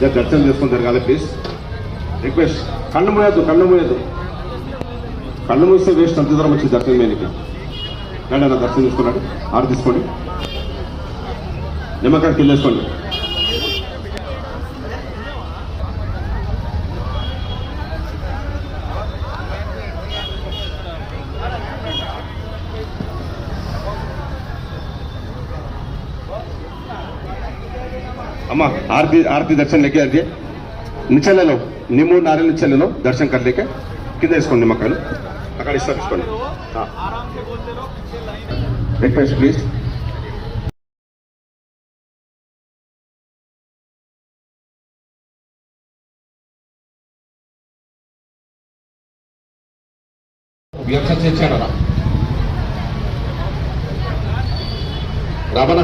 దర్శనం చేసుకుని జరగాలి ప్లీజ్. రిక్వెస్ట్. కళ్ళు మూయద్దు, కళ్ళు మూస్తే వేస్ట్. అంత దూరం వచ్చి దర్శనం మేనికి రండి అన్న. దర్శనం తీసుకున్నాడు. ఆరు తీసుకోండి, నిమ్మకాయ కింద వేసుకోండి. अम्मा आरती आरती दर्शन लेके आइए. नीचे ले लो, नींबू नारियल नीचे ले लो. दर्शन कर लेके किंद వేసుకోండి నిమ్మకాయలు అక్కడ తీసుకోండి. Request please. వ్యాఖ్య చేశాడా రాబనా?